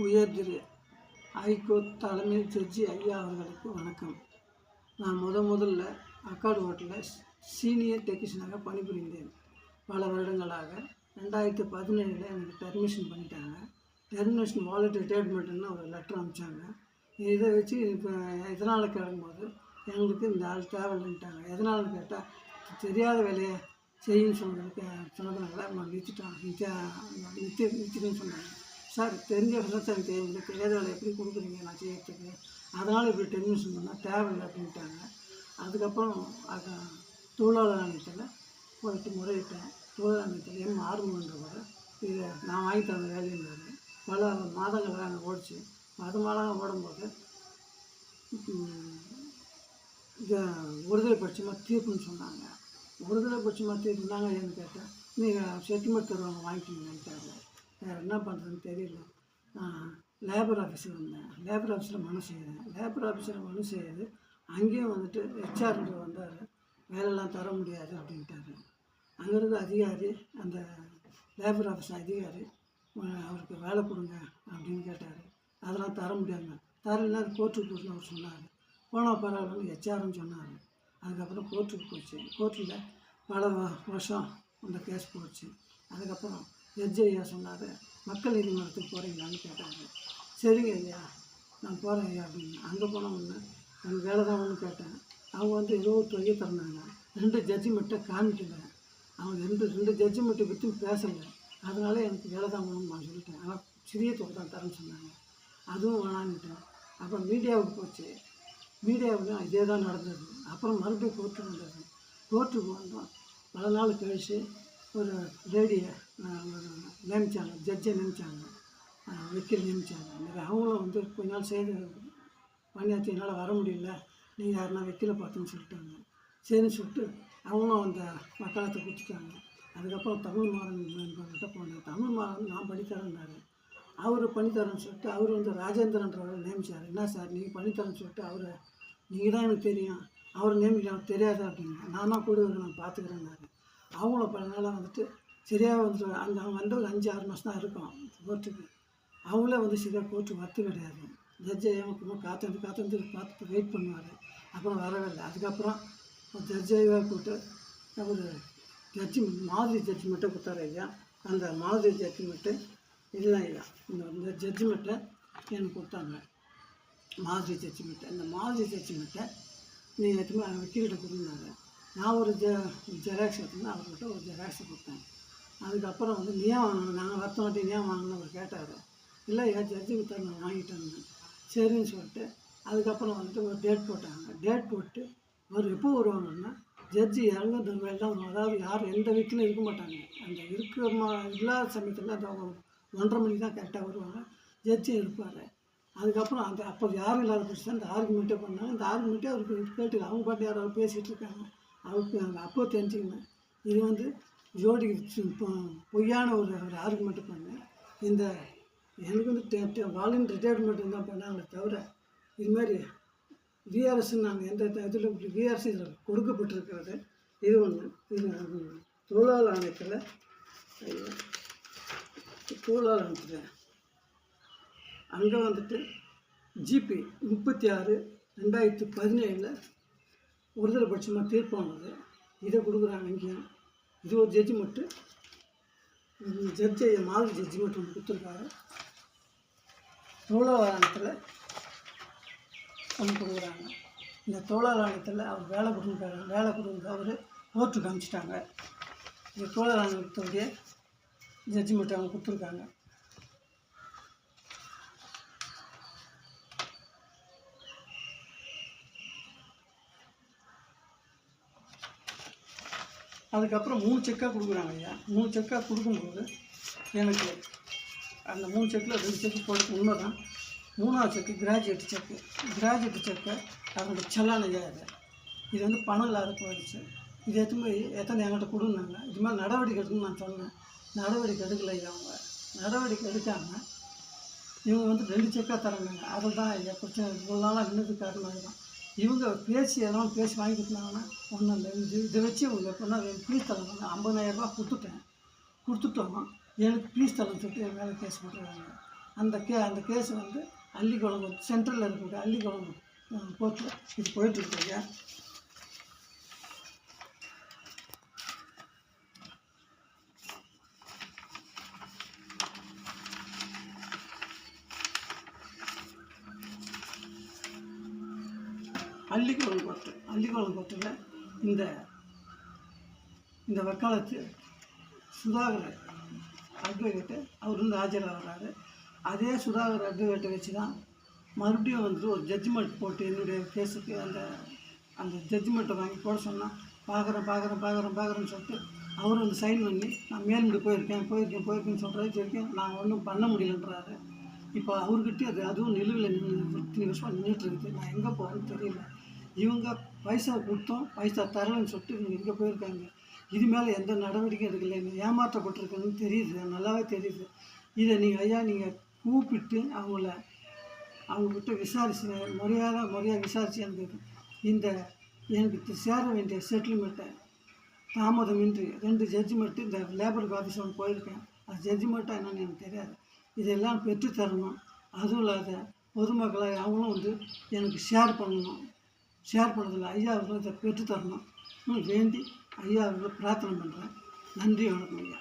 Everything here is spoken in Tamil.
உயர்திரு ஹைகோர்ட் தலைமை ஜட்ஜி ஐயா அவர்களுக்கு வணக்கம். நான் முதல்ல அக்காடு ஹோட்டலில் சீனியர் டெக்னீஷியனாக பணிபுரிந்தேன். பல வருடங்களாக 2017 எனக்கு பெர்மிஷன் பண்ணிட்டாங்க. டெர்மினேஷன் வாலண்ட் ரிட்டையர்மெண்ட்டுன்னு ஒரு லெட்டர் அனுப்பிச்சாங்க. இதை வச்சு இப்போ எதனால் கேட்கும்போது எங்களுக்கு இந்த ஆள் தேவையில்லைன்ட்டாங்க. எதனால்னு கேட்டால் தெரியாத வேலையை செய்யுன்னு சொன்னதுனால நான் நிறுத்திட்டுன்னு சொன்னாங்க. சார் தெரிஞ்ச விவசாயம் தேவையில்லை, தெரியாத வேலை எப்படி கொடுக்குறீங்க நான் செய்யறதுக்கு, அதனால் இப்படி டெர்மினேஷன் பண்ணால் தேவையில்லை அப்படின்ட்டாங்க. அதுக்கப்புறம் தொழிலாளர் ஆணையத்தில் போயிட்டு முறையிட்டேன். தொழிலாளர் ஆணையத்தில் ஆர்வம்ன்றவர் இதை நான் வாங்கி தர வேலையினாரு. பல மாதங்களாக அங்கே ஓடிச்சு. மாதங்களாக ஓடும்போது இதை ஒருதலை பட்சமாக தீர்ப்புன்னு சொன்னாங்க. ஒருதலை பட்சமாக தீர்ப்புனாங்க ஏன்னு கேட்டேன். நீங்கள் செட்டில்மெண்ட் தருவாங்க வாங்கிக்கிங்கன்ட்டாங்க. வேறு என்ன பண்ணுறதுன்னு தெரியல. லேபர் ஆஃபீஸில் வந்தேன். லேபர் ஆஃபீஸில் மனு செய்கிறேன். லேபர் ஆஃபீஸில் மனு செய்யுது. அங்கேயும் வந்துட்டு ஹெச்ஆர்ன்ற வந்தார். வேலைலாம் தர முடியாது அப்படின்ட்டாரு. அங்கே இருக்க அதிகாரி, அந்த லேபர் ஆஃபீஸ் அதிகாரி அவருக்கு வேலை கொடுங்க அப்படின்னு கேட்டார். அதெல்லாம் தர முடியாதுங்க. தரலைன்னா அது கோர்ட்டுக்கு போட்டுன்னு அவர் சொன்னார். போனால் பரவாயில்லன்னு ஹெச்ஆர்னு சொன்னார். அதுக்கப்புறம் கோர்ட்டுக்கு போச்சு. கோர்ட்டில் பல வருஷம் அந்த கேஸ் போச்சு. அதுக்கப்புறம் ஜட்ஜி ஐயா சொன்னார், மக்கள் நீதிமன்றத்துக்கு போகிறீங்களான்னு கேட்டாங்க. சரிங்க ஐயா நான் போகிறேன் ஐயா அப்படின்னு. அங்கே போனால் ஒன்று எனக்கு வேலை தான் ஒன்று கேட்டேன். அவங்க வந்து ஏதோ ஒரு தொகையை தந்தாங்க. 2 ஜட்ஜிமெண்ட்டை காமிக்கல. அவங்க ரெண்டு ஜட்ஜிமெண்ட்டை பற்றி பேசலை. அதனால எனக்கு வேலை தான் வேணும்னு நான் சொல்லிட்டேன். ஆனால் சிறிய தொகை தான் தரேன்னு சொன்னாங்க. அதுவும் வேணான்னுட்டேன். அப்புறம் மீடியாவுக்கு போச்சு. மீடியாவுக்கும் இதே தான் நடந்தது. அப்புறம் மறுபடியும் கோர்ட்டுக்கு வந்தது. கோர்ட்டுக்கு வந்தோம். பல நாள் கழித்து ஒரு லேடியை நியமித்தாங்க. ஜட்ஜை நியமித்தாங்க, வக்கீல் நியமித்தாங்க. அவங்களும் வந்து கொஞ்ச நாள் செய்து பண்ணியாச்சு, என்னால் வர முடியல, நீங்கள் யாருன்னா வக்கீலை பார்த்துன்னு சொல்லிட்டாங்க. சரின்னு சொல்லிட்டு அவங்களும் அந்த வக்காலத்தை கொடுத்துட்டாங்க. அதுக்கப்புறம் தமிழ் மாறன் கிட்ட போனேன். தமிழ் மாறன் நான் பண்ணித்தரேன்னாரு. அவர் பண்ணித்தரேன்னு சொல்லிட்டு அவர் வந்து ராஜேந்திரன்றவரை நியமித்தார். என்ன சார் நீங்கள் பண்ணித்தரேன்னு சொல்லிட்டு அவரை நீங்கள் தான் எனக்கு தெரியும், அவர் நியமிக்க தெரியாது அப்படின்னு. நான் தான் கூட நான் பார்த்துக்கிறேன்னாரு. அவங்கள பல நாளாக வந்துட்டு சரியாக வந்து அவங்க வந்து ஒரு 5-6 மாதம் தான் இருக்கும் கோர்ட்டுக்கு. அவங்களே வந்து சரியாக கோர்ட்டுக்கு வரத்து கிடையாது. ஜட்ஜை ஏமாக்கமாக காத்து பார்த்துட்டு வெயிட் பண்ணுவார். அப்புறம் வரவே இல்லை. அதுக்கப்புறம் ஜட்ஜையாக கூப்பிட்டு ஒரு மாதிரி ஜட்ஜ்மெண்ட்டை கொடுத்தாரு ஐயா. அந்த மாதிரி ஜட்ஜ்மெண்ட்டு இதுதான் ஐயா. இந்த ஜட்ஜ்மெண்ட்டை எனக்கு கொடுத்தாங்க, மாதிரி ஜட்ஜ்மெண்ட்டை. இந்த மாதிரி ஜட்ஜ்மெண்ட்டை நீங்கள் எதுவுமே வக்கீல்கிட்ட கொடுத்தாங்க. நான் ஒரு ஜெராக்ஸ் எடுத்துன்னா அவர்கிட்ட ஒரு ஜெராக்ஸ் கொடுத்தேன். அதுக்கப்புறம் வந்து நீ ஏன் வாங்கணும், நாங்கள் வருத்த மாட்டி நீ ஏன் வாங்கணும் அவர் கேட்டார். இல்லை ஏன் ஜட்ஜி கொடுத்தா நான் வாங்கிட்டேன்னு. சரின்னு சொல்லிட்டு அதுக்கப்புறம் வந்துட்டு ஒரு டேட் போட்டாங்க. டேட் போட்டு அவர் எப்போ வருவாங்கன்னா ஜட்ஜி இறங்குறது தான். அதாவது யாரும் எந்த வீட்டிலும் இருக்க மாட்டாங்க. அந்த இல்லாத சமயத்தில் அந்த 1:30 மணிக்கு தான் கரெக்டாக வருவாங்க. ஜட்ஜி இருப்பார். அதுக்கப்புறம் அப்போ யாரும் இல்லாத பட்சம் தான் இந்த ஆர்குமெண்ட்டே பண்ணாங்க. இந்த ஆர்குமெண்ட்டே அவருக்கு கேட்டு அவங்க பாட்டு யாராவது பேசிகிட்டு இருக்காங்க. அவருக்கு அப்போ தெரிஞ்சுக்கணும் இது வந்து ஜோடி பொய்யான ஒரு ஆர்குமெண்ட்டு பண்ணேன். இந்த எனக்கு வந்து வாலண்ட் ரிட்டையர்மெண்ட் தான் பண்ணாங்களே தவிர இதுமாதிரி விஆர்எஸ் நாங்கள் எந்த இதில் விஆர்எஸ் இதில் கொடுக்கப்பட்டிருக்கிறது. இது ஒன்று. இது தொழிலாளர் ஆணையத்தில் அங்கே வந்துட்டு ஜிபி 36/2017 ஒருதலை பட்சமாக தீர்ப்பானது. இதை கொடுக்குறாங்க இங்கேயும். இது ஒரு ஜட்ஜ்மெண்ட்டு. ஜட்ஜை மாதிரி ஜட்ஜ்மெண்ட் ஒன்று கொடுத்துருக்காரு. தொழிலாளர் ஆணையத்தில் ஒன்று கொடுக்குறாங்க. இந்த தொழிலாளர் ஆணையத்தில் அவர் வேலை கொடுக்குறது அவர் கோர்ட்டுக்கு அனுப்பிச்சிட்டாங்க. இந்த தொழிலாளர் ஆணையத்துடைய ஜட்ஜ்மெண்ட் அவங்க கொடுத்துருக்காங்க. அதுக்கப்புறம் 3 செக்காக கொடுக்குறாங்க ஐயா. 3 செக்காக கொடுக்கும்போது எனக்கு அந்த 3 செக்கில் 2 செக்கு போடுறது உண்மை தான். 3ஆவது செக்கு கிராஜுவேட் செக்கை அவங்களுக்கு செல்லான ஐயா. இது வந்து பணம் இல்லாத போயிடுச்சு. இது எத்தனை என்கிட்ட கொடுன்னாங்க. இது மாதிரி நடவடிக்கை எடுக்கணும்னு நான் சொன்னேன். நடவடிக்கை எடுக்கலை ஐயா. அவங்க நடவடிக்கை எடுக்காமல் இவங்க வந்து 2 செக்காக தராங்க. அதில் தான் ஐயா பிரச்சனை இவ்வளோ நாளாக நின்னது காரணமாக தான். இவங்க எல்லாம் பேசி வாங்கி கொடுத்தாங்கன்னா ஒன்றும் இல்லை. இதை வச்சு இவங்க எப்படின்னா ப்ளீஸ் தரணும். 50,000 ரூபா கொடுத்துட்டோம். எனக்கு ப்ளீஸ் தரணும்னு சொல்லிட்டு என் மேலே கேஸ் பண்ணுறாங்க. அந்த கேஸ் வந்து அள்ளிக்குளம் சென்ட்ரலில் இருக்கக்கூடிய அள்ளிக்குளம் கோர்ட்டில் இது போயிட்டுருக்குங்க. அள்ளிக்குளம் கோர்ட்டில் இந்த வக்காலத்து சுதாகர் அட்வொகேட்டு அவர் வந்து ஆஜராகிறாரு. அதே சுதாகர் அட்வொகேட்டை வச்சு தான் மறுபடியும் வந்து ஒரு ஜட்ஜ்மெண்ட் போட்டு என்னுடைய கேஸுக்கு அந்த ஜட்ஜ்மெண்ட்டை வாங்கி போட சொன்னால் பார்க்குறேன்னு சொல்லிட்டு அவர் வந்து சைன் பண்ணி நான் மேல்முடி போயிருக்கேன்னு சொல்கிறாரு. வரைக்கும் நான் ஒன்றும் பண்ண முடியலன்றாரு. இப்போ அவர்கிட்ட அதுவும் நிலுவையில் இத்தனை வருஷம் நின்றுட்டுருக்கு. நான் எங்கே போகிறேன்னு தெரியல. இவங்க பைசா கொடுத்தோம், பைசா தரலைன்னு சொல்லிட்டு இவங்க இங்கே போயிருக்காங்க. இது மேலே எந்த நடவடிக்கையும் எடுக்கலை. ஏமாற்றப்பட்டிருக்குன்னு தெரியுது, நல்லாவே தெரியுது. இதை நீங்கள் கூப்பிட்டு அவங்கக்கிட்ட விசாரிச்சு முறையாக விசாரித்து எனக்கு சேர வேண்டிய செட்டில்மெண்ட்டை தாமதமின்றி 2 ஜட்ஜ்மெண்ட்டு இந்த லேபருக்கு ஆஃபீஸ் ஒன்று போயிருக்கேன். அது ஜட்ஜ்மெண்ட்டாக என்னென்னு எனக்கு தெரியாது. இதெல்லாம் பெற்றுத்தரணும். அதுவும் இல்லாத பொதுமக்களை அவங்களும் வந்து எனக்கு ஷேர் பண்ணதில்லை. ஐயா அவர்களும் இதை பெற்றுத்தரணும் வேண்டி ஐயா அவர்களை பிரார்த்தனை பண்ணுறேன். நன்றி, வணக்கம் ஐயா.